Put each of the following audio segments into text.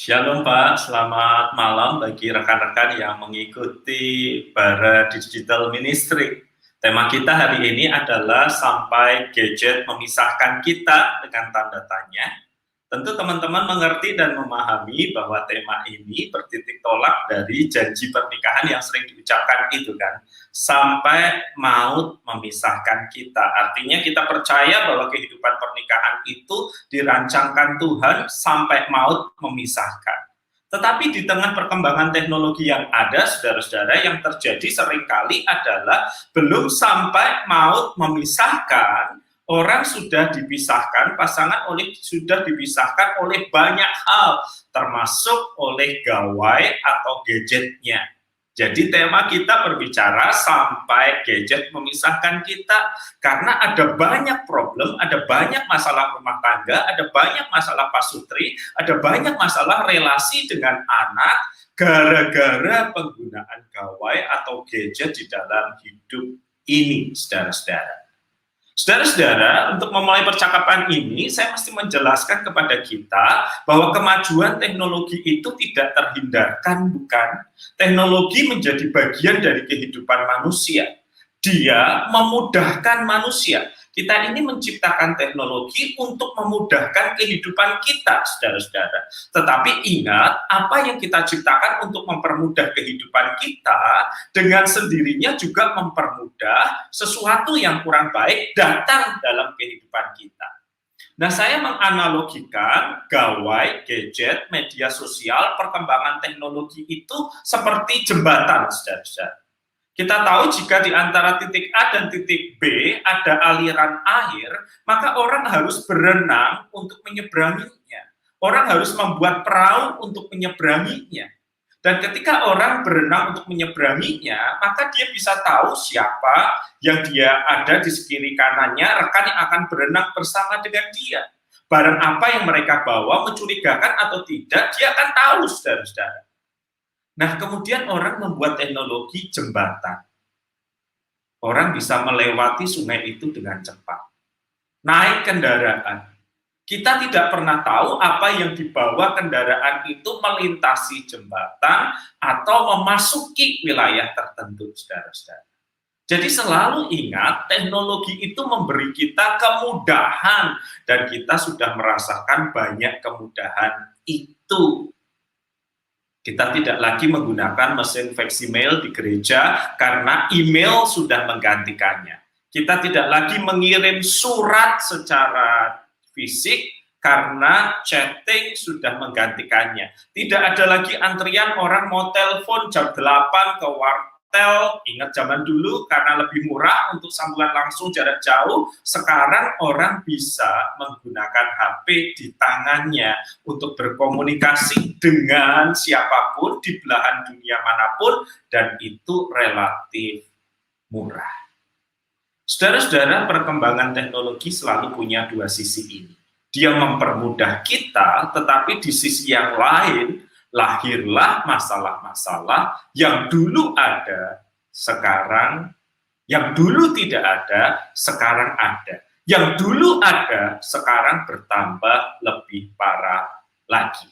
Shalom Pak, selamat malam bagi rekan-rekan yang mengikuti Bara Digital Ministry. Tema kita hari ini adalah sampai gadget memisahkan kita dengan tanda tanya. Tentu teman-teman mengerti dan memahami bahwa tema ini bertitik tolak dari janji pernikahan yang sering diucapkan itu kan. Sampai maut memisahkan kita. Artinya kita percaya bahwa kehidupan pernikahan itu dirancangkan Tuhan sampai maut memisahkan. Tetapi di tengah perkembangan teknologi yang ada, saudara-saudara, yang terjadi seringkali adalah belum sampai maut memisahkan, orang sudah dipisahkan, pasangan sudah dipisahkan oleh banyak hal, termasuk oleh gawai atau gadgetnya. Jadi tema kita berbicara sampai gadget memisahkan kita, karena ada banyak problem, ada banyak masalah rumah tangga, ada banyak masalah pasutri, ada banyak masalah relasi dengan anak, gara-gara penggunaan gawai atau gadget di dalam hidup ini, saudara-saudara. Saudara-saudara, untuk memulai percakapan ini, saya mesti menjelaskan kepada kita bahwa kemajuan teknologi itu tidak terhindarkan, bukan? Teknologi menjadi bagian dari kehidupan manusia. Dia memudahkan manusia. Kita ini menciptakan teknologi untuk memudahkan kehidupan kita, saudara-saudara. Tetapi ingat, apa yang kita ciptakan untuk mempermudah kehidupan kita, dengan sendirinya juga mempermudah sesuatu yang kurang baik datang dalam kehidupan kita. Nah, saya menganalogikan gawai, gadget, media sosial, perkembangan teknologi itu seperti jembatan, saudara-saudara. Kita tahu jika di antara titik A dan titik B ada aliran air, maka orang harus berenang untuk menyeberanginya. Orang harus membuat perahu untuk menyeberanginya. Dan ketika orang berenang untuk menyeberanginya, maka dia bisa tahu siapa yang dia ada di sekiri kanannya, rekan yang akan berenang bersama dengan dia. Barang apa yang mereka bawa, mencurigakan atau tidak, dia akan tahu, saudara-saudara. Nah, kemudian orang membuat teknologi jembatan. Orang bisa melewati sungai itu dengan cepat. Naik kendaraan. Kita tidak pernah tahu apa yang dibawa kendaraan itu melintasi jembatan atau memasuki wilayah tertentu, saudara-saudara. Jadi selalu ingat, teknologi itu memberi kita kemudahan, dan kita sudah merasakan banyak kemudahan itu. Kita tidak lagi menggunakan mesin fax email di gereja karena email sudah menggantikannya. Kita tidak lagi mengirim surat secara fisik karena chatting sudah menggantikannya. Tidak ada lagi antrian orang mau telepon jam 8 ke wartel. Ingat zaman dulu karena lebih murah untuk sambungan langsung jarak jauh, sekarang orang bisa menggunakan HP di tangannya untuk berkomunikasi dengan siapapun di belahan dunia manapun, dan itu relatif murah. Saudara-saudara, perkembangan teknologi selalu punya dua sisi ini. Dia mempermudah kita, tetapi di sisi yang lain, lahirlah masalah-masalah yang dulu ada, sekarang, yang dulu tidak ada, sekarang ada. Yang dulu ada, sekarang bertambah lebih parah lagi.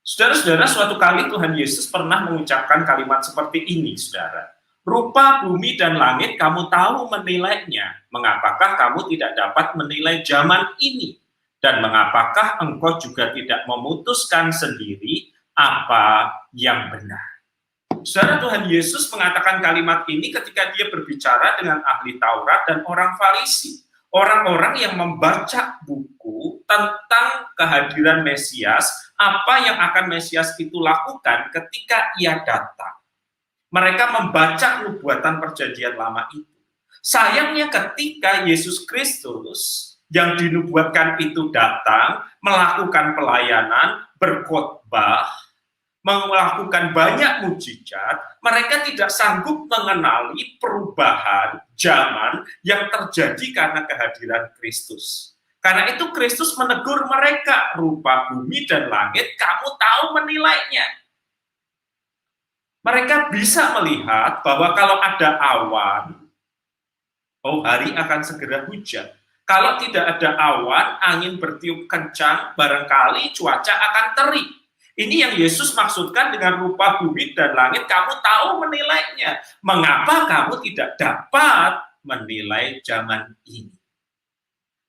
Saudara-saudara, suatu kali Tuhan Yesus pernah mengucapkan kalimat seperti ini, saudara. Rupa bumi dan langit kamu tahu menilainya, mengapakah kamu tidak dapat menilai zaman ini? Dan mengapakah engkau juga tidak memutuskan sendiri apa yang benar? Saudara, Tuhan Yesus mengatakan kalimat ini ketika dia berbicara dengan ahli Taurat dan orang Farisi. Orang-orang yang membaca buku tentang kehadiran Mesias, apa yang akan Mesias itu lakukan ketika ia datang. Mereka membaca nubuatan perjanjian lama itu. Sayangnya ketika Yesus Kristus yang dinubuatkan itu datang, melakukan pelayanan, berkhotbah, melakukan banyak mukjizat, mereka tidak sanggup mengenali perubahan zaman yang terjadi karena kehadiran Kristus. Karena itu Kristus menegur mereka, rupa bumi dan langit kamu tahu menilainya. Mereka bisa melihat bahwa kalau ada awan, hari akan segera hujan. Kalau tidak ada awan, angin bertiup kencang, barangkali cuaca akan terik. Ini yang Yesus maksudkan dengan rupa bumi dan langit, kamu tahu menilainya. Mengapa kamu tidak dapat menilai zaman ini?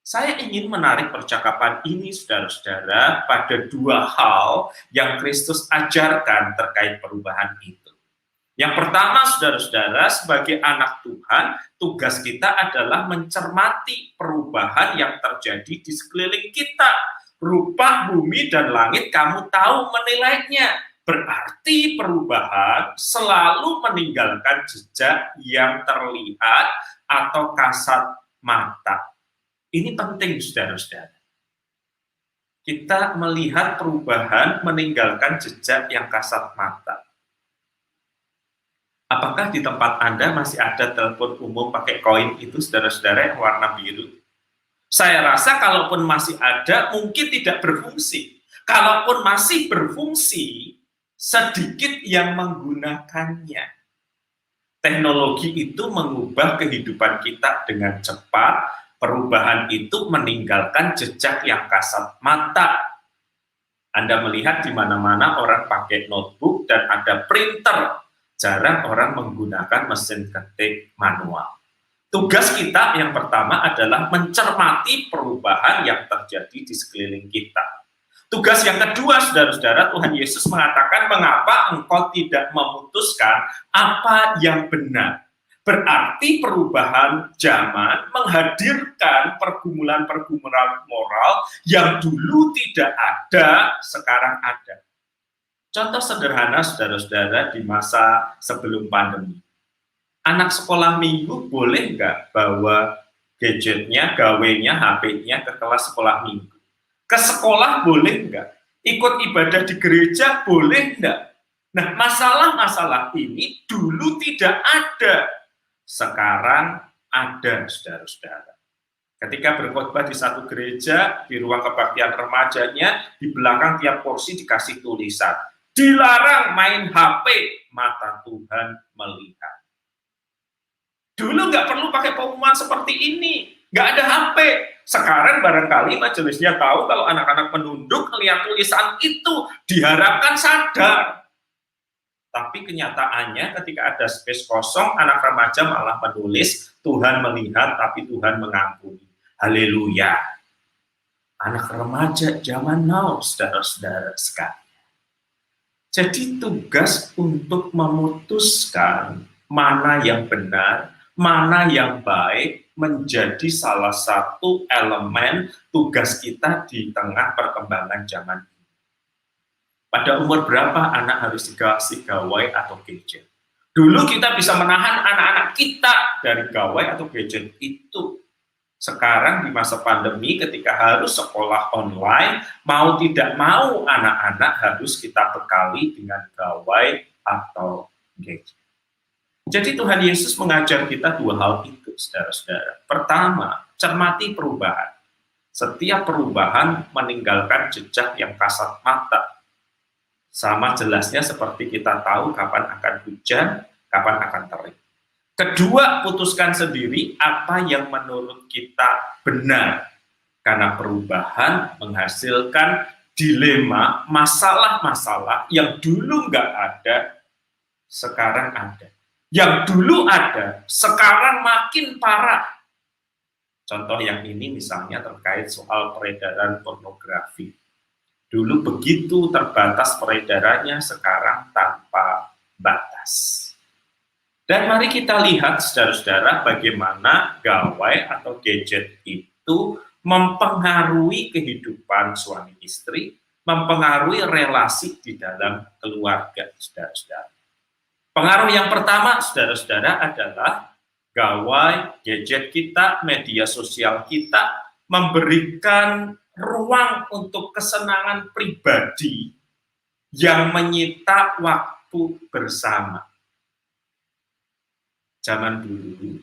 Saya ingin menarik percakapan ini, saudara-saudara, pada dua hal yang Kristus ajarkan terkait perubahan itu. Yang pertama, saudara-saudara, sebagai anak Tuhan, tugas kita adalah mencermati perubahan yang terjadi di sekeliling kita. Rupa bumi dan langit kamu tahu menilainya. Berarti perubahan selalu meninggalkan jejak yang terlihat atau kasat mata. Ini penting, saudara-saudara. Kita melihat perubahan meninggalkan jejak yang kasat mata. Apakah di tempat Anda masih ada telepon umum pakai koin itu, saudara-saudara, yang warna biru? Saya rasa kalaupun masih ada, mungkin tidak berfungsi. Kalaupun masih berfungsi, sedikit yang menggunakannya. Teknologi itu mengubah kehidupan kita dengan cepat. Perubahan itu meninggalkan jejak yang kasat mata. Anda melihat di mana-mana orang pakai notebook dan ada printer. Jarang orang menggunakan mesin ketik manual. Tugas kita yang pertama adalah mencermati perubahan yang terjadi di sekeliling kita. Tugas yang kedua, saudara-saudara, Tuhan Yesus mengatakan, mengapa engkau tidak memutuskan apa yang benar? Berarti perubahan zaman menghadirkan pergumulan-pergumulan moral yang dulu tidak ada, sekarang ada. Contoh sederhana, saudara-saudara, di masa sebelum pandemi. Anak sekolah minggu boleh nggak bawa gadgetnya, gawenya, HP-nya ke kelas sekolah minggu? Ke sekolah boleh nggak? Ikut ibadah di gereja boleh nggak? Nah, masalah-masalah ini dulu tidak ada. Sekarang ada, saudara-saudara. Ketika berkhotbah di satu gereja, di ruang kebaktian remajanya, di belakang tiap kursi dikasih tulisan, dilarang main HP, mata Tuhan melihat. Dulu nggak perlu pakai pengumuman seperti ini, nggak ada HP. Sekarang barangkali majelisnya tahu kalau anak-anak menunduk melihat tulisan itu, diharapkan sadar. Tapi kenyataannya ketika ada space kosong, anak remaja malah menulis, Tuhan melihat tapi Tuhan mengampuni. Haleluya. Anak remaja zaman now, saudara-saudara sekalian. Jadi tugas untuk memutuskan mana yang benar, mana yang baik, menjadi salah satu elemen tugas kita di tengah perkembangan zaman ini. Pada umur berapa anak harus dikasih gawai atau gadget? Dulu kita bisa menahan anak-anak kita dari gawai atau gadget itu. Sekarang di masa pandemi ketika harus sekolah online, mau tidak mau anak-anak harus kita bekali dengan gawai atau gadget. Jadi Tuhan Yesus mengajar kita dua hal itu, saudara-saudara. Pertama, cermati perubahan. Setiap perubahan meninggalkan jejak yang kasat mata. Sama jelasnya seperti kita tahu kapan akan hujan, kapan akan terik. Kedua, putuskan sendiri apa yang menurut kita benar. Karena perubahan menghasilkan dilema, masalah-masalah yang dulu nggak ada, sekarang ada. Yang dulu ada, sekarang makin parah. Contoh yang ini misalnya terkait soal peredaran pornografi. Dulu begitu terbatas peredarannya, sekarang tanpa batas. Dan mari kita lihat, saudara-saudara, bagaimana gawai atau gadget itu mempengaruhi kehidupan suami istri, mempengaruhi relasi di dalam keluarga, saudara-saudara. Pengaruh yang pertama, saudara-saudara, adalah gawai, gadget kita, media sosial kita, memberikan ruang untuk kesenangan pribadi yang menyita waktu bersama. Zaman dulu,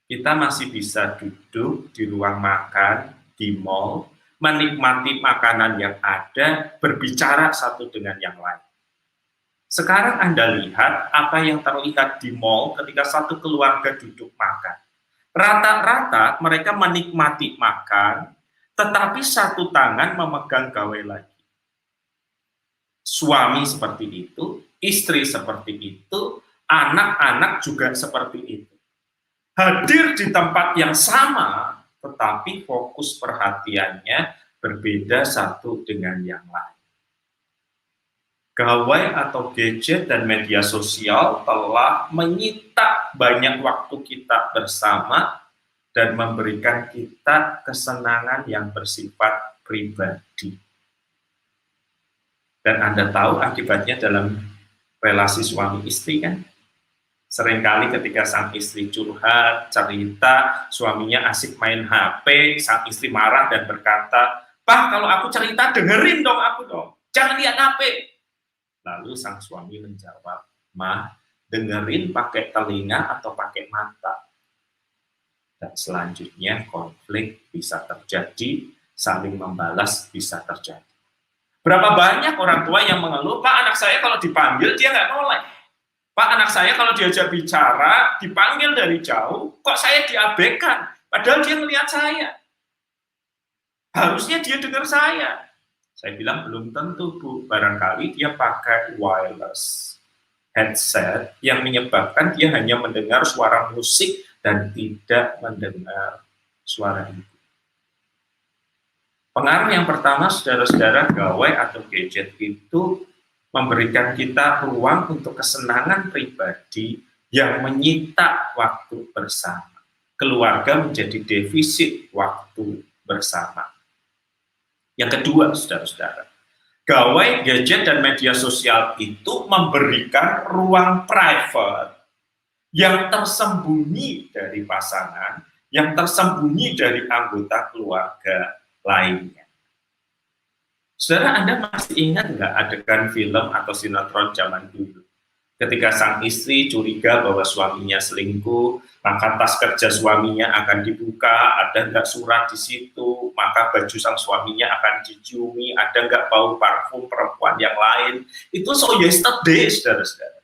kita masih bisa duduk di ruang makan, di mall, menikmati makanan yang ada, berbicara satu dengan yang lain. Sekarang Anda lihat apa yang terlihat di mall ketika satu keluarga duduk makan. Rata-rata mereka menikmati makan, tetapi satu tangan memegang gawai lagi. Suami seperti itu, istri seperti itu, anak-anak juga seperti itu. Hadir di tempat yang sama, tetapi fokus perhatiannya berbeda satu dengan yang lain. Gawai atau gadget dan media sosial telah menyita banyak waktu kita bersama dan memberikan kita kesenangan yang bersifat pribadi. Dan Anda tahu akibatnya dalam relasi suami istri kan? Seringkali ketika sang istri curhat, cerita, suaminya asik main HP, sang istri marah dan berkata, "Pak, kalau aku cerita dengerin dong aku dong, jangan lihat HP." Lalu sang suami menjawab, "Ma, dengerin pakai telinga atau pakai mata?" Dan selanjutnya konflik bisa terjadi, saling membalas bisa terjadi. Berapa banyak orang tua yang mengeluh, "Pak, anak saya kalau dipanggil dia nggak noleh. Pak, anak saya kalau diajak bicara, dipanggil dari jauh, kok saya diabaikan, padahal dia melihat saya. Harusnya dia dengar saya." Saya bilang, belum tentu, Bu. Barangkali dia pakai wireless headset yang menyebabkan dia hanya mendengar suara musik dan tidak mendengar suara ibu. Pengaruh yang pertama, saudara-saudara, gawai atau gadget itu memberikan kita ruang untuk kesenangan pribadi yang menyita waktu bersama. Keluarga menjadi defisit waktu bersama. Yang kedua, saudara-saudara, gawai, gadget, dan media sosial itu memberikan ruang private yang tersembunyi dari pasangan, yang tersembunyi dari anggota keluarga lainnya. Saudara, Anda masih ingat nggak adegan film atau sinetron zaman dulu? Ketika sang istri curiga bahwa suaminya selingkuh, maka tas kerja suaminya akan dibuka, ada nggak surat di situ, maka baju sang suaminya akan diciumi, ada nggak bau parfum perempuan yang lain. Itu so yesterday, saudara-saudara.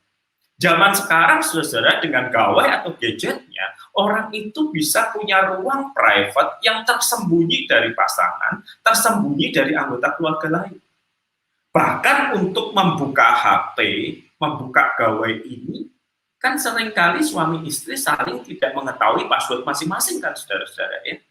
Zaman sekarang, saudara-saudara, dengan gawai atau gadgetnya, orang itu bisa punya ruang private yang tersembunyi dari pasangan, tersembunyi dari anggota keluarga lain. Bahkan untuk membuka HP, membuka gawai ini, kan seringkali suami istri saling tidak mengetahui password masing-masing kan, saudara-saudara ya.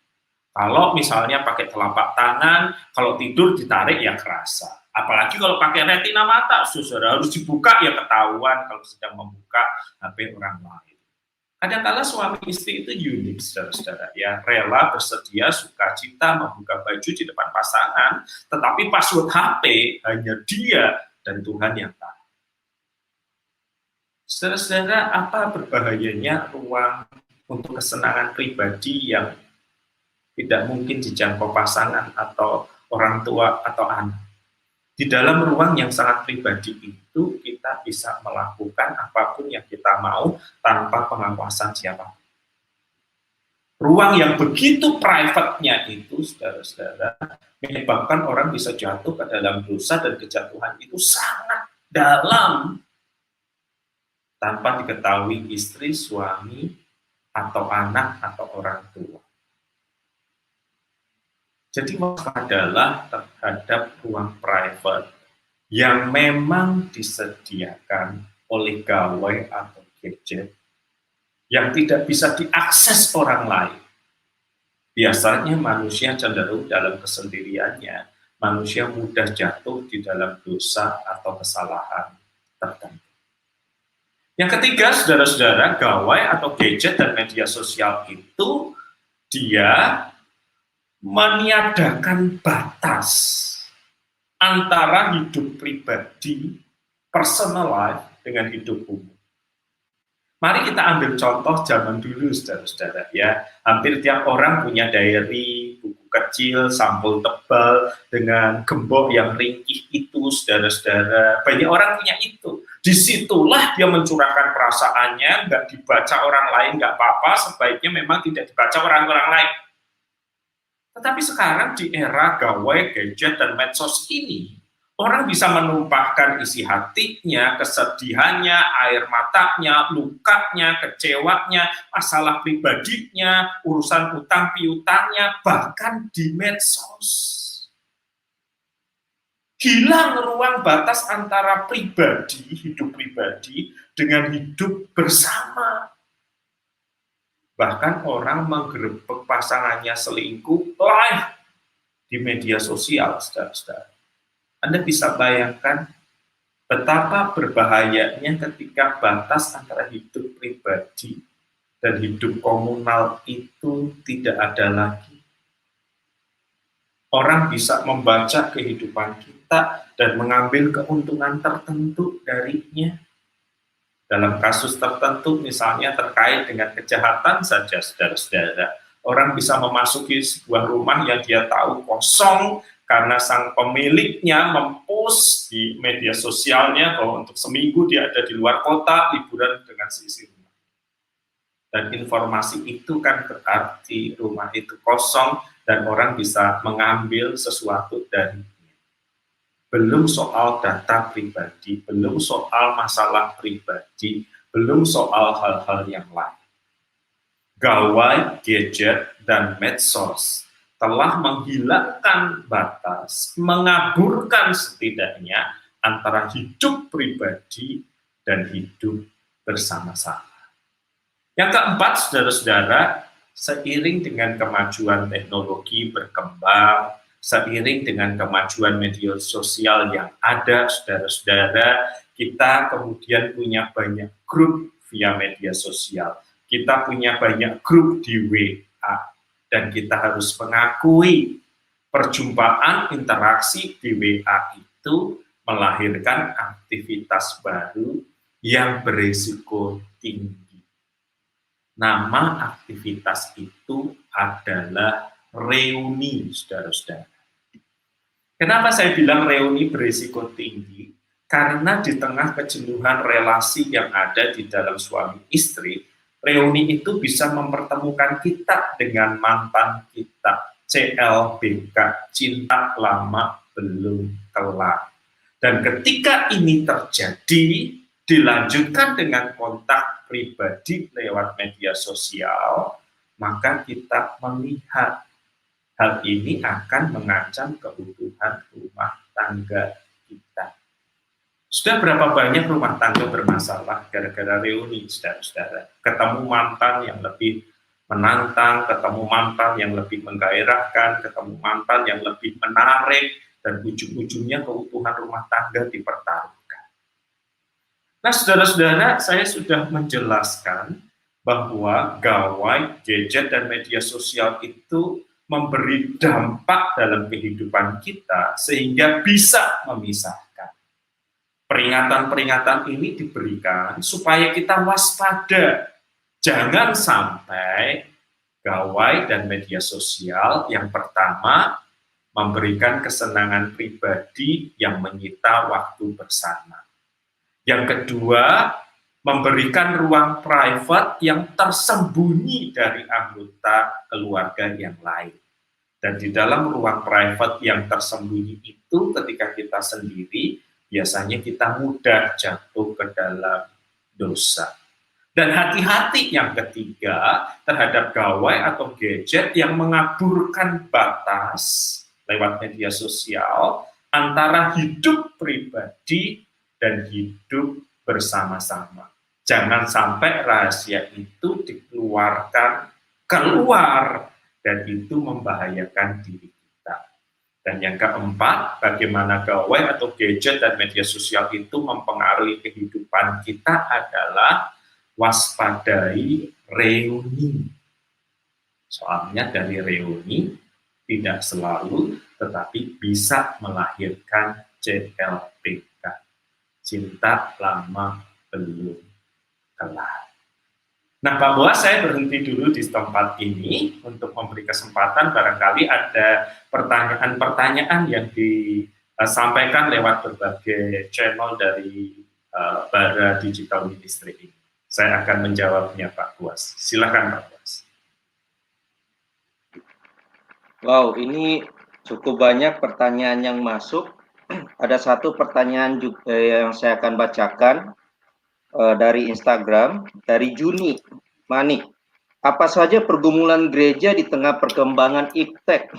Kalau misalnya pakai telapak tangan, kalau tidur ditarik ya kerasa. Apalagi kalau pakai retina mata, saudara, harus dibuka ya ketahuan kalau sedang membuka HP orang lain. Kadang-kala suami istri itu unik, saudara-saudara, ya, rela bersedia sukacita membuka baju di depan pasangan, tetapi password HP hanya dia dan Tuhan yang tahu. Saudara-saudara, apa berbahayanya ruang untuk kesenangan pribadi yang tidak mungkin dijangkau pasangan atau orang tua atau anak? Di dalam ruang yang sangat pribadi itu, kita bisa melakukan apapun yang kita mau tanpa pengawasan siapapun. Ruang yang begitu private-nya itu, saudara-saudara, menyebabkan orang bisa jatuh ke dalam dosa, dan kejatuhan itu sangat dalam tanpa diketahui istri, suami, atau anak, atau orang tua. Jadi waspadalah terhadap ruang private yang memang disediakan oleh gawai atau gadget yang tidak bisa diakses orang lain. Biasanya manusia cenderung dalam kesendiriannya, manusia mudah jatuh di dalam dosa atau kesalahan tertentu. Yang ketiga, saudara-saudara, gawai atau gadget dan media sosial itu dia meniadakan batas antara hidup pribadi, personal life, dengan hidup umum. Mari kita ambil contoh zaman dulu, saudara-saudara, ya. Hampir tiap orang punya diary, buku kecil, sampul tebal, dengan gembok yang ringkih itu, saudara-saudara. Banyak orang punya itu. Disitulah dia mencurahkan perasaannya, nggak dibaca orang lain, nggak apa-apa, sebaiknya memang tidak dibaca orang-orang lain. Tetapi sekarang di era gawai, gadget, dan medsos ini, orang bisa menumpahkan isi hatinya, kesedihannya, air matanya, lukanya, kecewanya, masalah pribadinya, urusan utang piutangnya, bahkan di medsos. hilang ruang batas antara pribadi, hidup pribadi, dengan hidup bersama. Bahkan orang menggerebek pasangannya selingkuh live di media sosial, saudara-saudara. Anda bisa bayangkan betapa berbahayanya ketika batas antara hidup pribadi dan hidup komunal itu tidak ada lagi. Orang bisa membaca kehidupan kita dan mengambil keuntungan tertentu darinya. Dalam kasus tertentu, misalnya terkait dengan kejahatan saja, saudara-saudara, orang bisa memasuki sebuah rumah yang dia tahu kosong karena sang pemiliknya mempost di media sosialnya bahwa untuk seminggu dia ada di luar kota, liburan dengan seisi rumah. Dan informasi itu kan berarti rumah itu kosong dan orang bisa mengambil sesuatu darinya. Belum soal data pribadi, belum soal masalah pribadi, belum soal hal-hal yang lain. Gawai, gadget, dan medsos telah menghilangkan batas, mengaburkan setidaknya antara hidup pribadi dan hidup bersama-sama. Yang keempat, saudara-saudara, seiring dengan kemajuan teknologi berkembang, seiring dengan kemajuan media sosial yang ada, saudara-saudara, kita kemudian punya banyak grup via media sosial. Kita punya banyak grup di WA, dan kita harus mengakui perjumpaan interaksi di WA itu melahirkan aktivitas baru yang berisiko tinggi. Nama aktivitas itu adalah reuni, saudara-saudara. Kenapa saya bilang reuni berisiko tinggi? Karena di tengah kejenuhan relasi yang ada di dalam suami istri, reuni itu bisa mempertemukan kita dengan mantan kita. CLBK, cinta lama belum kelar. Dan ketika ini terjadi, dilanjutkan dengan kontak pribadi lewat media sosial, maka kita melihat hal ini akan mengancam keutuhan rumah tangga kita. Sudah berapa banyak rumah tangga bermasalah gara-gara reuni, saudara-saudara? Ketemu mantan yang lebih menantang, ketemu mantan yang lebih menggairahkan, ketemu mantan yang lebih menarik, dan ujung-ujungnya keutuhan rumah tangga dipertaruhkan. Nah, saudara-saudara, saya sudah menjelaskan bahwa gawai, gadget, dan media sosial itu memberi dampak dalam kehidupan kita sehingga bisa memisahkan. Peringatan-peringatan ini diberikan supaya kita waspada. Jangan sampai gawai dan media sosial yang pertama memberikan kesenangan pribadi yang menyita waktu bersama. Yang kedua, memberikan ruang private yang tersembunyi dari anggota keluarga yang lain. Dan di dalam ruang private yang tersembunyi itu, ketika kita sendiri, biasanya kita mudah jatuh ke dalam dosa. Dan hati-hati yang ketiga terhadap gawai atau gadget yang mengaburkan batas lewat media sosial antara hidup pribadi dan hidup bersama-sama. Jangan sampai rahasia itu dikeluarkan keluar dan itu membahayakan diri kita. Dan yang keempat, bagaimana gawai atau gadget dan media sosial itu mempengaruhi kehidupan kita adalah waspadai reuni. Soalnya dari reuni tidak selalu, tetapi bisa melahirkan CLBK. Cinta lama belum kelar. Nah, Pak Boas, saya berhenti dulu di tempat ini untuk memberi kesempatan barangkali ada pertanyaan-pertanyaan yang disampaikan lewat berbagai channel dari Bara Digital Ministry ini. Saya akan menjawabnya, Pak Boas. Silakan, Pak Boas. Wow, ini cukup banyak pertanyaan yang masuk. Ada satu pertanyaan juga yang saya akan bacakan dari Instagram, dari Juni Manik. Apa saja pergumulan gereja di tengah perkembangan iptek?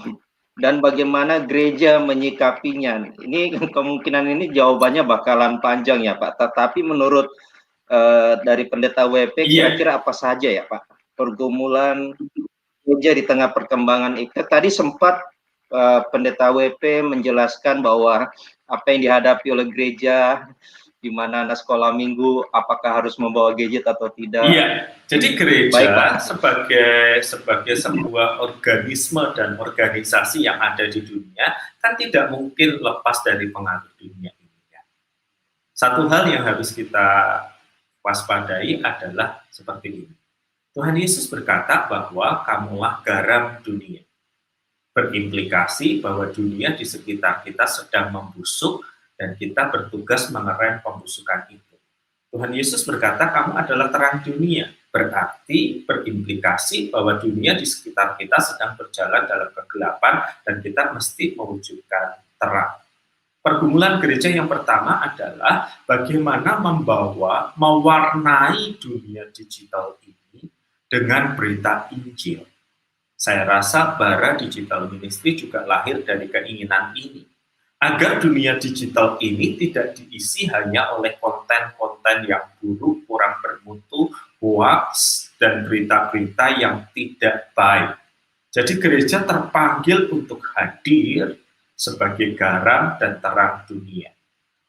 dan bagaimana gereja menyikapinya? Ini kemungkinan ini jawabannya bakalan panjang ya Pak, tetapi menurut dari Pendeta WP Iya, kira-kira apa saja ya Pak pergumulan gereja di tengah perkembangan itu? Tadi sempat Pendeta WP menjelaskan bahwa apa yang dihadapi oleh gereja, di mana anak sekolah minggu apakah harus membawa gadget atau tidak. iya. Jadi Baik Pak. gereja sebagai sebuah organisme dan organisasi yang ada di dunia kan tidak mungkin lepas dari pengaruh dunia ini. Ya. Satu hal yang harus kita waspadai adalah seperti ini. Tuhan Yesus berkata bahwa kamulah garam dunia. Berimplikasi bahwa dunia di sekitar kita sedang membusuk dan kita bertugas mengerem pembusukan itu. Tuhan Yesus berkata kamu adalah terang dunia. Berarti berimplikasi bahwa dunia di sekitar kita sedang berjalan dalam kegelapan dan kita mesti mewujudkan terang. Pergumulan gereja yang pertama adalah bagaimana mewarnai dunia digital ini dengan berita Injil. Saya rasa Bara Digital Ministry juga lahir dari keinginan ini. Agar dunia digital ini tidak diisi hanya oleh konten-konten yang buruk, kurang bermutu, hoax, dan berita-berita yang tidak baik. Jadi gereja terpanggil untuk hadir sebagai garam dan terang dunia.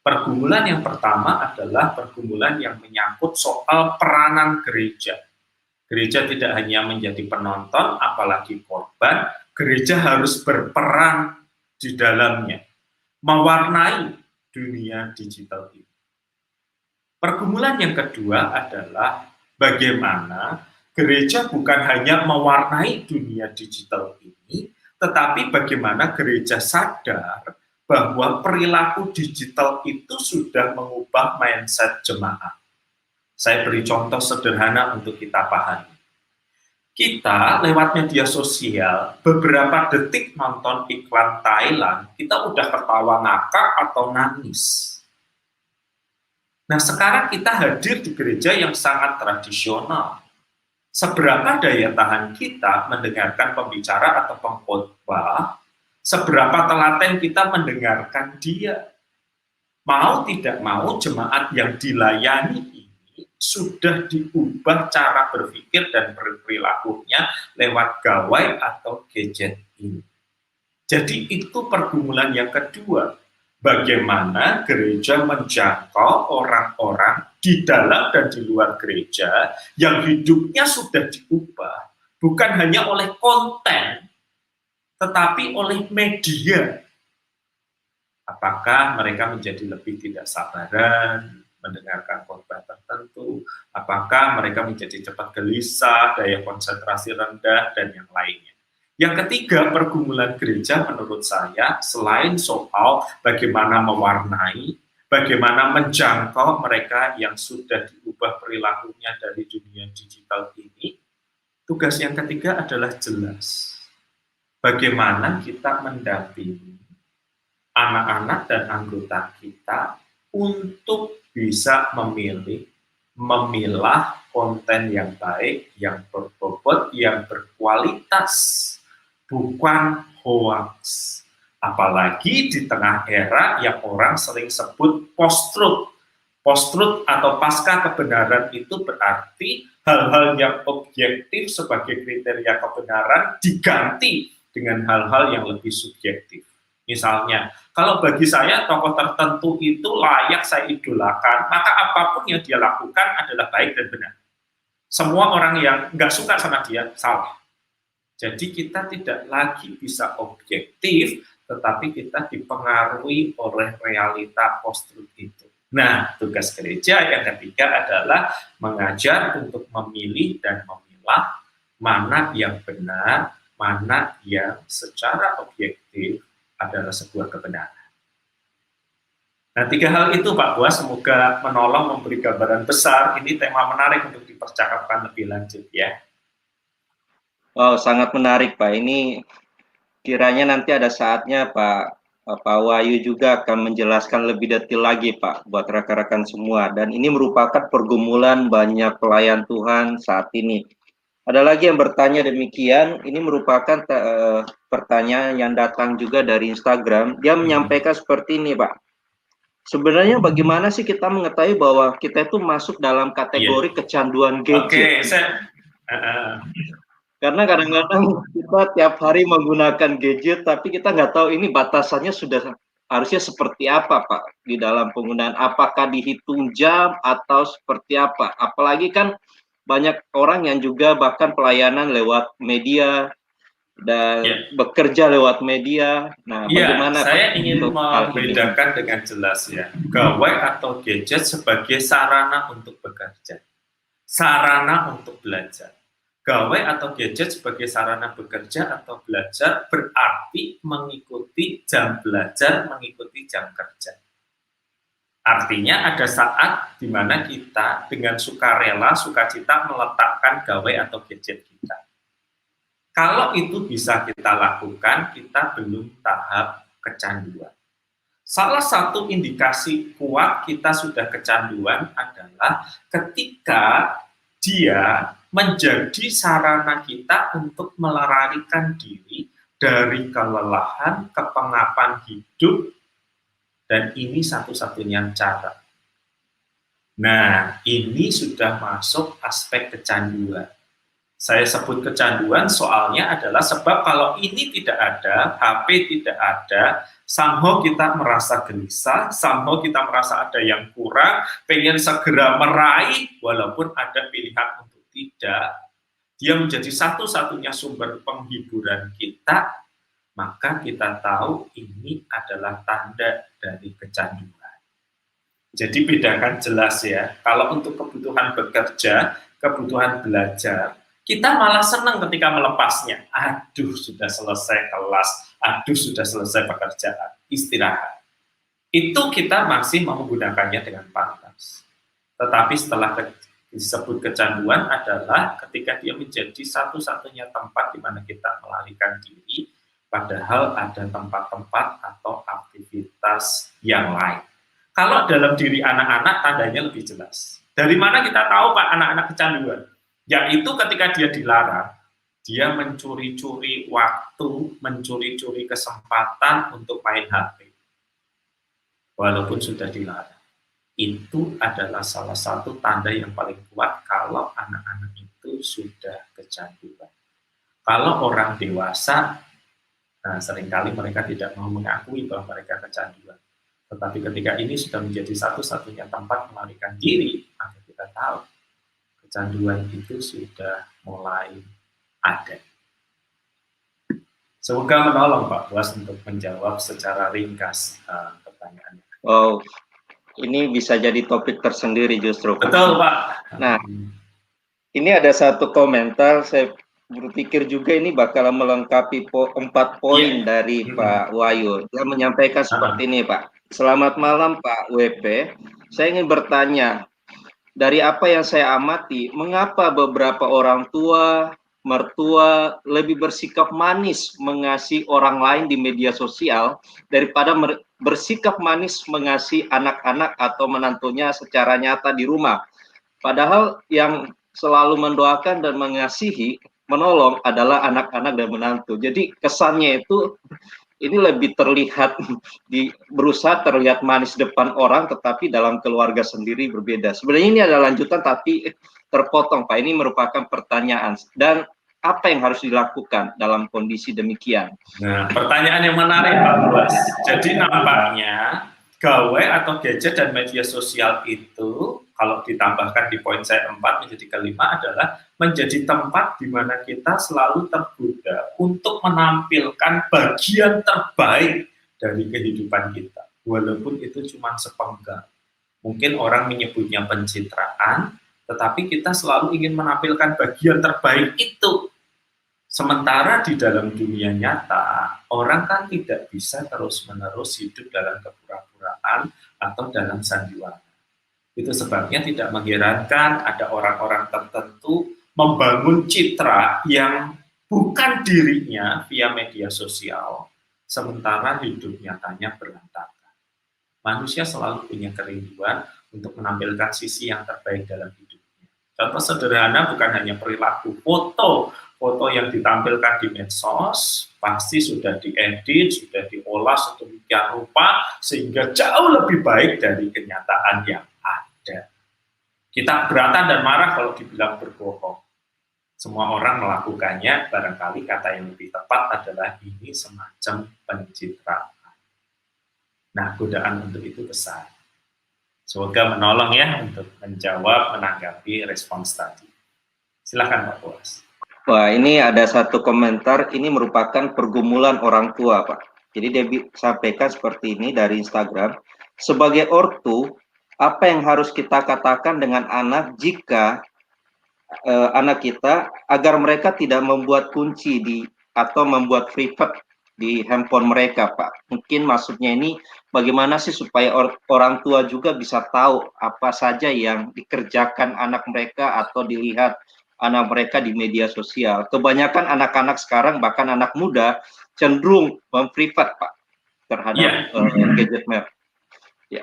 Pergumulan yang pertama adalah pergumulan yang menyangkut soal peranan gereja. Gereja tidak hanya menjadi penonton, apalagi korban, gereja harus berperan di dalamnya, mewarnai dunia digital ini. Pergumulan yang kedua adalah bagaimana gereja bukan hanya mewarnai dunia digital ini, tetapi bagaimana gereja sadar bahwa perilaku digital itu sudah mengubah mindset jemaat. Saya beri contoh sederhana untuk kita pahami. Kita lewat media sosial, beberapa detik nonton iklan Thailand, kita udah ketawa ngakak atau nangis. Nah, sekarang kita hadir di gereja yang sangat tradisional. Seberapa daya tahan kita mendengarkan pembicara atau pengkhotbah, seberapa telaten kita mendengarkan dia. Mau tidak mau, jemaat yang dilayani ini sudah diubah cara berpikir dan perilakunya lewat gawai atau gadget ini. Jadi itu pergumulan yang kedua. Bagaimana gereja menjangkau orang-orang di dalam dan di luar gereja yang hidupnya sudah diubah, bukan hanya oleh konten, tetapi oleh media. Apakah mereka menjadi lebih tidak sabaran mendengarkan khotbah tertentu? Apakah mereka menjadi cepat gelisah, daya konsentrasi rendah, dan yang lainnya? Yang ketiga, pergumulan gereja menurut saya, selain soal bagaimana mewarnai, bagaimana menjangkau mereka yang sudah diubah perilakunya dari dunia digital ini, tugas yang ketiga adalah jelas. Bagaimana kita mendampingi anak-anak dan anggota kita untuk bisa memilah konten yang baik, yang berbobot, yang berkualitas, bukan hoax. Apalagi di tengah era yang orang sering sebut post-truth. Post-truth atau pasca kebenaran itu berarti hal-hal yang objektif sebagai kriteria kebenaran diganti dengan hal-hal yang lebih subjektif. Misalnya, kalau bagi saya tokoh tertentu itu layak saya idolakan, maka apapun yang dia lakukan adalah baik dan benar. Semua orang yang nggak suka sama dia salah. Jadi kita tidak lagi bisa objektif, tetapi kita dipengaruhi oleh realita post-truth itu. Nah, tugas gereja yang ketiga adalah mengajar untuk memilih dan memilah mana yang benar, mana yang secara objektif adalah sebuah kebenaran. Nah, tiga hal itu Pak Buas semoga menolong memberi gambaran besar. Ini tema menarik untuk dipercakapkan lebih lanjut ya. Wow, sangat menarik Pak. Ini kiranya nanti ada saatnya Pak Wahyu juga akan menjelaskan lebih detail lagi Pak buat rekan-rekan semua. Dan ini merupakan pergumulan banyak pelayan Tuhan saat ini. Ada lagi yang bertanya demikian, ini merupakan pertanyaan yang datang juga dari Instagram. Dia menyampaikan seperti ini, Pak. Sebenarnya bagaimana sih kita mengetahui bahwa kita itu masuk dalam kategori kecanduan gadget? Oke, Karena kadang-kadang kita tiap hari menggunakan gadget, tapi kita nggak tahu ini batasannya sudah harusnya seperti apa, Pak, di dalam penggunaan. Apakah dihitung jam atau seperti apa? Apalagi kan banyak orang yang juga bahkan pelayanan lewat media dan ya. bekerja lewat media. Nah, Ya, bagaimana, Pak, saya ingin untuk hal ini? membedakan dengan jelas ya, gawai atau gadget sebagai sarana untuk bekerja, sarana untuk belajar. Gawai atau gadget sebagai sarana bekerja atau belajar berarti mengikuti jam belajar, mengikuti jam kerja. Artinya ada saat di mana kita dengan sukarela, sukacita meletakkan gawai atau gadget kita. Kalau itu bisa kita lakukan, kita belum tahap kecanduan. Salah satu indikasi kuat kita sudah kecanduan adalah ketika dia menjadi sarana kita untuk melarikan diri dari kelelahan, kepengapan hidup, dan ini satu-satunya cara. Nah, ini sudah masuk aspek kecanduan. Saya sebut kecanduan soalnya adalah sebab kalau ini tidak ada, HP tidak ada, somehow kita merasa gelisah, somehow kita merasa ada yang kurang, pengen segera meraih, walaupun ada pilihan untuk tidak, dia menjadi satu-satunya sumber penghiburan kita, maka kita tahu ini adalah tanda dari kecanduan. Jadi bedakan jelas ya, kalau untuk kebutuhan bekerja, kebutuhan belajar, kita malah senang ketika melepasnya. Aduh, sudah selesai kelas, aduh, sudah selesai pekerjaan, istirahat. Itu kita masih menggunakannya dengan pantas. Tetapi setelah disebut kecanduan adalah ketika dia menjadi satu-satunya tempat di mana kita melarikan diri, padahal ada tempat-tempat atau aktivitas yang lain. Kalau dalam diri anak-anak tandanya lebih jelas. Dari mana kita tahu Pak anak-anak kecanduan? Yaitu ketika dia dilarang, dia mencuri-curi waktu, mencuri-curi kesempatan untuk main HP. Walaupun sudah dilarang. Itu adalah salah satu tanda yang paling kuat kalau anak-anak itu sudah kecanduan. Kalau orang dewasa, nah seringkali mereka tidak mau mengakui bahwa mereka kecanduan. Tetapi ketika ini sudah menjadi satu-satunya tempat melarikan diri, maka kita tahu kecanduan itu sudah mulai ada. Semoga menolong Pak Buas untuk menjawab secara ringkas pertanyaannya. Oh, ini bisa jadi topik tersendiri justru, Pak. Betul Pak. Nah, ini ada satu komentar, saya berpikir juga ini bakal melengkapi 4 poin dari Pak Wahyu. Dia menyampaikan seperti ini, Pak. Selamat malam Pak WP. Saya ingin bertanya, dari apa yang saya amati, mengapa beberapa orang tua, mertua lebih bersikap manis mengasihi orang lain di media sosial daripada bersikap manis mengasihi anak-anak atau menantunya secara nyata di rumah? Padahal yang selalu mendoakan dan mengasihi, menolong adalah anak-anak dan menantu. Jadi kesannya itu ini lebih terlihat berusaha terlihat manis depan orang, tetapi dalam keluarga sendiri berbeda. Sebenarnya ini adalah lanjutan tapi terpotong, Pak. Ini merupakan pertanyaan. Dan apa yang harus dilakukan dalam kondisi demikian? Nah, pertanyaan yang menarik Pak Buas. Jadi nampaknya gawai atau gadget dan media sosial itu kalau ditambahkan di poin saya 4 menjadi kelima adalah menjadi tempat di mana kita selalu tergoda untuk menampilkan bagian terbaik dari kehidupan kita. Walaupun itu cuma sepenggal. Mungkin orang menyebutnya pencitraan, tetapi kita selalu ingin menampilkan bagian terbaik itu. Sementara di dalam dunia nyata, orang kan tidak bisa terus-menerus hidup dalam kepura-puraan atau dalam sandiwara. Itu sebabnya tidak mengherankan ada orang-orang tertentu membangun citra yang bukan dirinya via media sosial, sementara hidup nyatanya berantakan. Manusia selalu punya kerinduan untuk menampilkan sisi yang terbaik dalam hidupnya. Contoh sederhana bukan hanya perilaku, foto yang ditampilkan di medsos pasti sudah diedit, sudah diolah sedemikian rupa sehingga jauh lebih baik dari kenyataan yang ada. Kita keberatan dan marah kalau dibilang berbohong. Semua orang melakukannya, barangkali kata yang lebih tepat adalah ini semacam pencitraan. Nah, godaan untuk itu besar. Semoga menolong ya untuk menjawab, menanggapi respons tadi. Silakan Pak Boas. Wah, ini ada satu komentar, ini merupakan pergumulan orang tua, Pak. Jadi dia sampaikan seperti ini dari Instagram. Sebagai ortu, apa yang harus kita katakan dengan anak jika anak kita agar mereka tidak membuat kunci atau membuat private di handphone mereka, Pak? Mungkin maksudnya ini bagaimana sih supaya orang tua juga bisa tahu apa saja yang dikerjakan anak mereka atau dilihat anak mereka di media sosial. Kebanyakan anak-anak sekarang, bahkan anak muda, cenderung memprivat, Pak, terhadap gadget merek.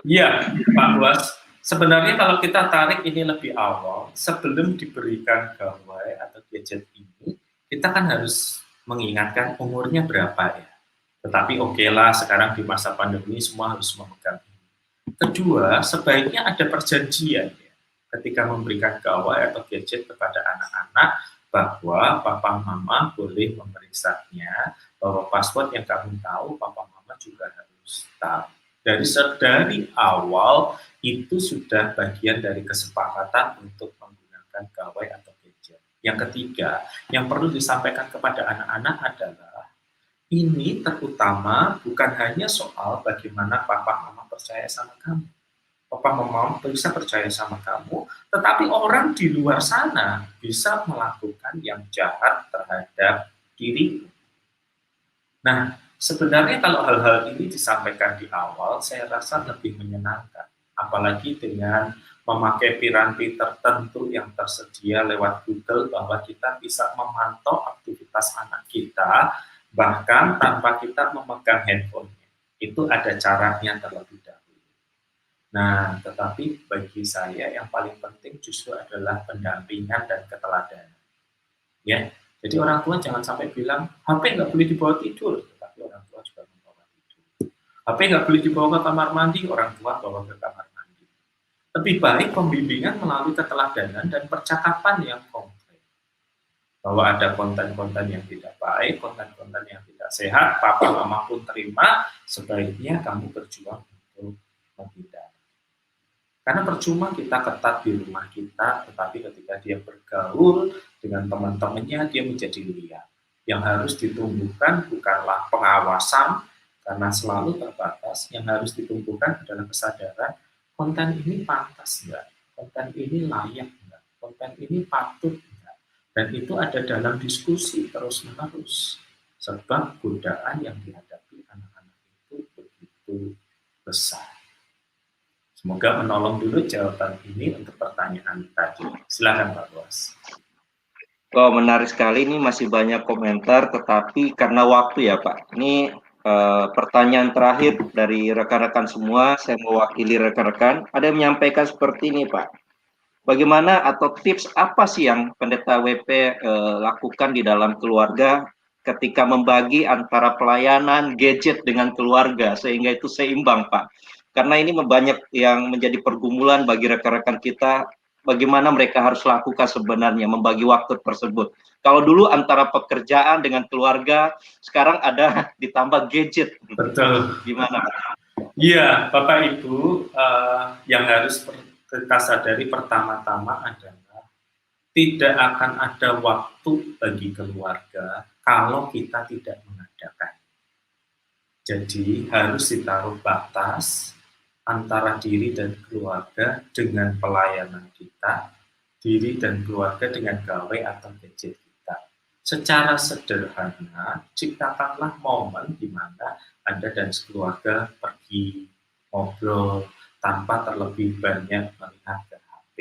Iya, Pak Boas. Sebenarnya kalau kita tarik ini lebih awal, sebelum diberikan gawai atau gadget ini, kita kan harus mengingatkan umurnya berapa ya. Tetapi oke lah, sekarang di masa pandemi semua harus memegang ini. Kedua, sebaiknya ada perjanjian ya, ketika memberikan gawai atau gadget kepada anak-anak, bahwa papa mama boleh memeriksanya, bahwa password yang kamu tahu, papa mama juga harus tahu. Dari awal itu sudah bagian dari kesepakatan untuk menggunakan gawai atau gadget. Yang ketiga, yang perlu disampaikan kepada anak-anak adalah ini terutama bukan hanya soal bagaimana papa mama percaya sama kamu. Papa mama bisa percaya sama kamu, tetapi orang di luar sana bisa melakukan yang jahat terhadap dirimu. Nah, sebenarnya kalau hal-hal ini disampaikan di awal, saya rasa lebih menyenangkan. Apalagi dengan memakai piranti tertentu yang tersedia lewat Google, bahwa kita bisa memantau aktivitas anak kita, bahkan tanpa kita memegang handphone-nya. Itu ada caranya terlebih dahulu. Nah, tetapi bagi saya yang paling penting justru adalah pendampingan dan keteladanan. Ya, jadi orang tua jangan sampai bilang HP nggak boleh dibawa tidur, tetapi orang tua juga membawa tidur. HP nggak boleh dibawa ke kamar mandi, orang tua bawa ke kamar mandi. Lebih baik pembimbingan melalui keteladanan dan percakapan yang konkret. Bahwa ada konten-konten yang tidak baik, konten-konten yang tidak sehat, papa mama pun terima, sebaiknya kamu berjuang untuk menghindari. Karena percuma kita ketat di rumah kita, tetapi ketika dia bergaul dengan teman-temannya, dia menjadi liar. Yang harus ditumbuhkan bukanlah pengawasan, karena selalu terbatas. Yang harus ditumbuhkan adalah kesadaran, konten ini pantas enggak? Konten ini layak enggak? Konten ini patut enggak? Dan itu ada dalam diskusi terus-menerus. Sebab godaan yang dihadapi anak-anak itu begitu besar. Semoga menolong dulu jawaban ini untuk pertanyaan tadi. Silakan Pak Boas. Oh, menarik sekali, ini masih banyak komentar, tetapi karena waktu ya Pak, ini pertanyaan terakhir dari rekan-rekan semua, saya mewakili rekan-rekan, ada yang menyampaikan seperti ini Pak, bagaimana atau tips apa sih yang Pendeta WP lakukan di dalam keluarga ketika membagi antara pelayanan gadget dengan keluarga, sehingga itu seimbang Pak, karena ini banyak yang menjadi pergumulan bagi rekan-rekan kita, bagaimana mereka harus lakukan sebenarnya membagi waktu tersebut. Kalau dulu antara pekerjaan dengan keluarga, sekarang ada ditambah gadget. Betul. Gimana? Iya, Bapak Ibu, yang harus kita sadari pertama-tama adalah tidak akan ada waktu bagi keluarga kalau kita tidak mengadakan. Jadi harus ditaruh batas antara diri dan keluarga dengan pelayanan kita, diri dan keluarga dengan gawai atau gadget kita. Secara sederhana, ciptakanlah momen di mana Anda dan keluarga pergi ngobrol tanpa terlebih banyak melihat ke HP.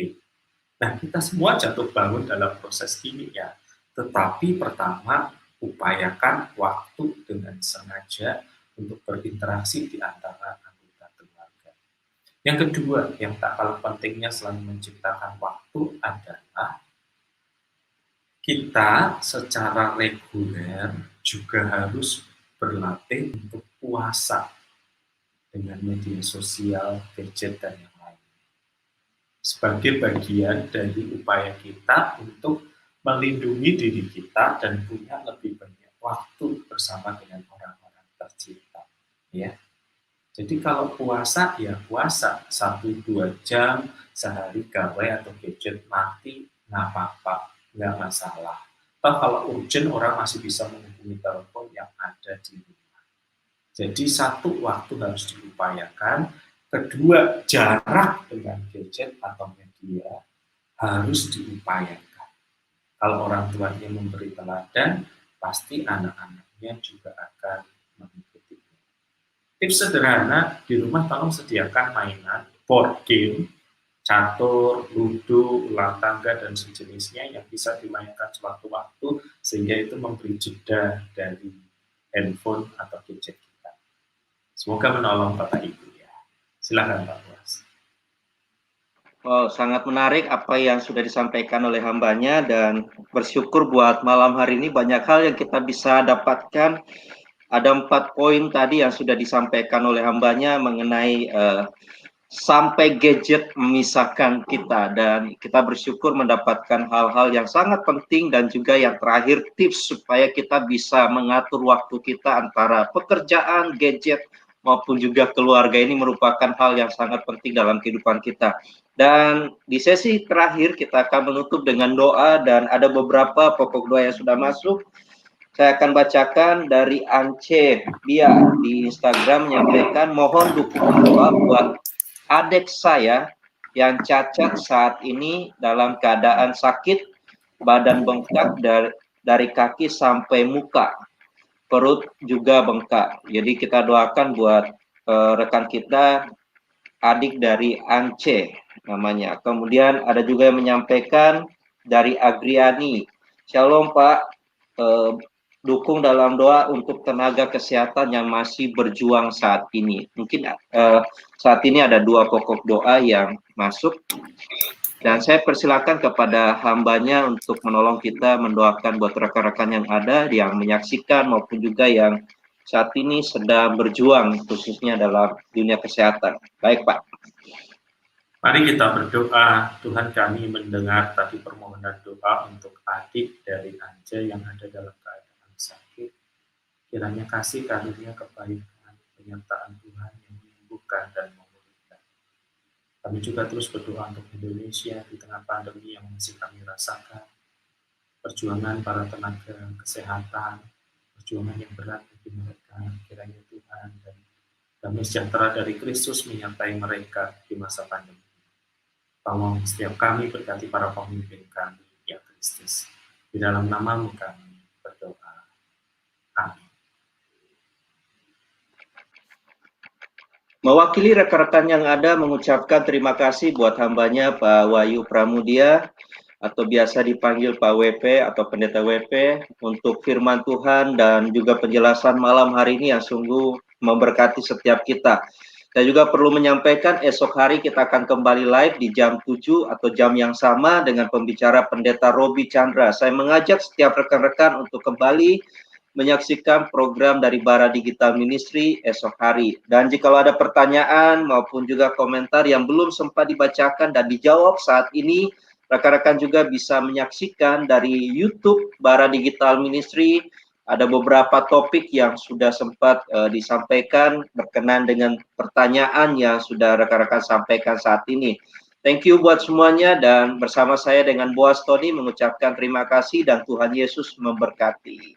Nah, kita semua jatuh bangun dalam proses ini ya. Tetapi pertama, upayakan waktu dengan sengaja untuk berinteraksi di antara anggota keluarga. Yang kedua, yang tak kalah pentingnya selain menciptakan waktu adalah kita secara reguler juga harus berlatih untuk puasa dengan media sosial, gadget, dan yang lain. Sebagai bagian dari upaya kita untuk melindungi diri kita dan punya lebih banyak waktu bersama dengan orang-orang tercinta. Ya. Jadi kalau puasa, ya puasa 1-2 jam sehari gawe atau gadget mati, nggak apa-apa, nggak masalah. Atau kalau urgent orang masih bisa menghubungi telepon yang ada di rumah. Jadi satu, waktu harus diupayakan. Kedua, jarak dengan gadget atau media harus diupayakan. Kalau orang tuanya memberi teladan, pasti anak-anaknya juga akan mengikuti. Tips sederhana, di rumah tolong sediakan mainan, board game, catur, ludo, ulang tangga, dan sejenisnya yang bisa dimainkan sewaktu-waktu sehingga itu memberi jeda dari handphone atau gadget kita. Semoga menolong Bapak Ibu ya. Silakan Pak Buas. Wow, sangat menarik apa yang sudah disampaikan oleh hambanya dan bersyukur buat malam hari ini banyak hal yang kita bisa dapatkan. Ada 4 poin tadi yang sudah disampaikan oleh hambanya mengenai sampai gadget memisahkan kita, dan kita bersyukur mendapatkan hal-hal yang sangat penting dan juga yang terakhir tips supaya kita bisa mengatur waktu kita antara pekerjaan, gadget, maupun juga keluarga. Ini merupakan hal yang sangat penting dalam kehidupan kita. Dan di sesi terakhir kita akan menutup dengan doa dan ada beberapa pokok doa yang sudah masuk. Saya akan bacakan dari Ance Bia di Instagram menyampaikan mohon dukungan doa buat adik saya yang cacat saat ini dalam keadaan sakit, badan bengkak dari kaki sampai muka, perut juga bengkak. Jadi kita doakan buat rekan kita, adik dari Ance namanya. Kemudian ada juga yang menyampaikan dari Agriani, Shalom Pak, dukung dalam doa untuk tenaga kesehatan yang masih berjuang saat ini. Mungkin saat ini ada 2 pokok doa yang masuk. Dan saya persilakan kepada hambanya untuk menolong kita mendoakan buat rekan-rekan yang ada, yang menyaksikan maupun juga yang saat ini sedang berjuang khususnya dalam dunia kesehatan. Baik Pak. Mari kita berdoa. Tuhan, kami mendengar tadi permohonan doa untuk adik dari Ance yang ada dalam keadaan sakit. Kiranya kasih karunia kebaikan, penyertaan Tuhan yang menyembuhkan dan memulihkan. Kami juga terus berdoa untuk Indonesia di tengah pandemi yang masih kami rasakan. Perjuangan para tenaga kesehatan, perjuangan yang berat bagi mereka. Kiranya Tuhan dan damai sejahtera dari Kristus menyertai mereka di masa pandemi. Tolong setiap kami berkati para pemimpin kami, ya Kristus. Di dalam nama-Mu kami berdoa. Amin. Mewakili rekan-rekan yang ada mengucapkan terima kasih buat hambanya Pak Wahyu Pramudia atau biasa dipanggil Pak WP atau Pendeta WP untuk firman Tuhan dan juga penjelasan malam hari ini yang sungguh memberkati setiap kita. Saya juga perlu menyampaikan esok hari kita akan kembali live di jam 7 atau jam yang sama dengan pembicara Pendeta Robi Chandra. Saya mengajak setiap rekan-rekan untuk kembali menyaksikan program dari Bara Digital Ministry esok hari. Dan jika ada pertanyaan maupun juga komentar yang belum sempat dibacakan dan dijawab saat ini, rekan-rekan juga bisa menyaksikan dari YouTube Bara Digital Ministry. Ada beberapa topik yang sudah sempat disampaikan berkenan dengan pertanyaan yang sudah rekan-rekan sampaikan saat ini. Thank you buat semuanya dan bersama saya dengan Boaz Tony mengucapkan terima kasih dan Tuhan Yesus memberkati.